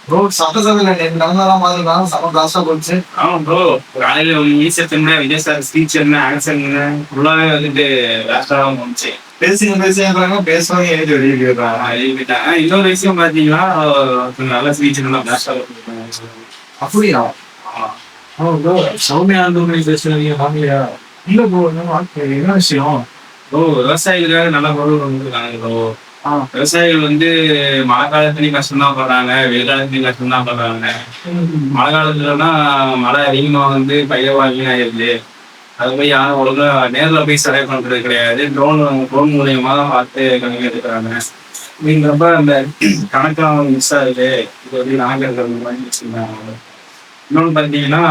Bro சட்ட சபையில நேற்று நடந்ததெல்லாம் பாத்துக்கலாம். செம பிளாஸ்டா போச்சு. ஆமா ப்ரோ. காலையில ஈஸியா என்ன விஜய் சார் ஸ்பீச் என்ன ஆக்சன் என்ன ஃபுல்லாவே வந்துட்டு பிளாஸ்டா தான் போச்சு. பேசுறாங்க பேசுவாங்க எழுதி வெளியே போயிடுறாங்க. எழுதிட்டாங்க. இன்னொரு விஷயம் பாத்தீங்கன்னா நல்ல ஸ்பீச் எல்லாம் பிளாஸ்டா அப்படியா? ப்ரோ சௌமியா பேசுறீங்க வாங்கலையா? இல்ல ப்ரோ என்ன விஷயம்? ப்ரோ விவசாயிகளுக்காக நல்ல பொருள் வந்துருக்காங்க ப்ரோ. விவசாயிகள் வந்து மழை காலத்துலயும் கஷ்டம்தான் படுறாங்க, வெயில் காலத்துலயும் கஷ்டம்தான் படுறாங்க. மழை காலத்துலன்னா மழை அதிகமா வந்து பயிர் வீணாயிருது. அது போய் யாரும் ஒழுங்கா நேர்ல போய் சர்வே பண்றது கிடையாது. ட்ரோன் மூலியமா தான் பார்த்து கணக்கு எடுக்கிறாங்க. அப்படிங்கிறப்ப அந்த கணக்கெல்லாம் மிஸ் ஆகுது. இது வந்து நாங்கள் மாதிரி வச்சிருந்தாங்க. இன்னொன்னு பார்த்தீங்கன்னா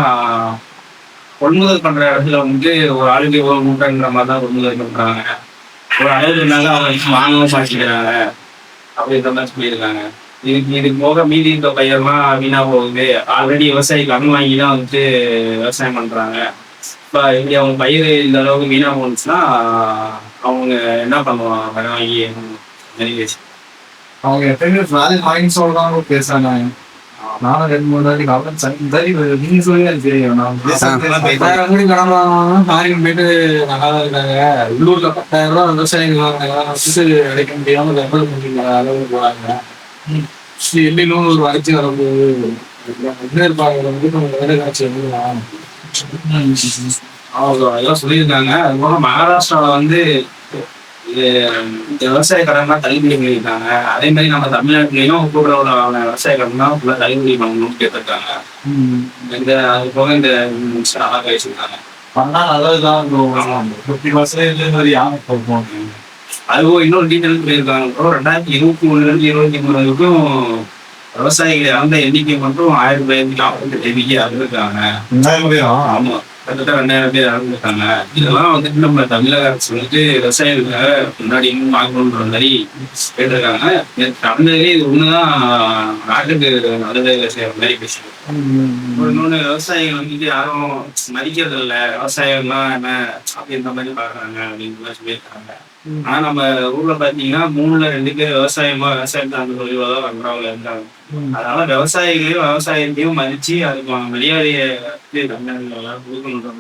கொள்முதல் பண்ற இடத்துல வந்து ஒரு ஆளுக்கு எவ்வளவு மூட்டைன்ற மாதிரி தான் கொள்முதல் பண்றாங்க. ஒரு அளவுக்கு இருந்தாலும் அவங்க வாங்கவும் மாட்டிக்கிறாங்க அப்படின்ற மாதிரி சொல்லியிருக்காங்க. இதுக்கு போக மீதி இருக்க பயிரெல்லாம் வீணா போகுது. ஆல்ரெடி விவசாயி கடன் வாங்கி தான் வந்துட்டு விவசாயம் பண்றாங்க. இப்போ இங்கே அவங்க பயிர் இந்த அளவுக்கு வீணா போணுச்சுன்னா அவங்க என்ன பண்ணுவாங்க? கடன் வாங்கி அவங்க எப்பயுமே மைண்ட் சொல்றாங்க பேசுறாங்க. நானும் 2-3 நாளைக்கு அவன் நீங்க சொல்லி அது தெரியும். கடன் வாங்கினா ஃபாரின் போயிட்டு நல்லா தான் இருக்காங்க. உள்ளூர்ல 10,000 ரூபா விவசாயிகள் அடைக்க முடியாம லெவல் முடியல அளவு போறாங்க. எல்லிலும் ஒரு வறட்சி வரும்போது முன்னேற்பாடுகளை வந்து நம்ம வேலை காட்சி அவங்க அதெல்லாம் சொல்லியிருக்காங்க. அது போக மகாராஷ்டிராவில் வந்து இந்த விவசாய கடன்லாம் தள்ளுபடி பண்ணியிருக்காங்க. அதே மாதிரி நம்ம தமிழ்நாட்டிலையும் கூட உள்ள விவசாய கடன் தான் ஃபுல்லாக தள்ளுபடி பண்ணணும்னு கேட்டிருக்காங்க. அது போக இந்த நல்லா பேசியிருக்காங்க. பண்ணா நல்லதுதான். 50% யாரும் போகும். அதுவும் இன்னொரு டீட்டெயில் சொல்லியிருக்காங்க. 2023 வரைக்கும் விவசாயிகள் இறந்த எண்ணிக்கை மட்டும் 1048 எண்ணிக்கை இறந்துருக்காங்க. ஆமா, கிட்டத்தட்ட 2000 பேர் இறந்துருக்காங்க. இதெல்லாம் வந்துட்டு நம்ம தமிழக அரசு வந்துட்டு விவசாயிகளுக்காக முன்னாடி இன்னும் வாங்கணுன்ற மாதிரி கேட்டிருக்காங்க. நடந்ததே இது ஒண்ணுதான் நாட்டுக்கு நல்லது செய்யற மாதிரி பேசுறோம். இன்னொன்னு விவசாயிகள் வந்துட்டு யாரும் மதிக்கிறது இல்லை. விவசாயம்லாம் என்ன அப்படின்ற மாதிரி பாக்குறாங்க அப்படின்னு சொல்லியிருக்காங்க. ஆனா நம்ம ஊர்ல பாத்தீங்கன்னா 3ல் 2 பேர் விவசாயத்தை அந்த தொழில தான் பண்றவங்க இருந்தாங்க. அதனால விவசாயத்தையும் மதிச்சு அதுக்கு மரியாதையை தமிழ்நாடுல கொடுக்கணுன்ற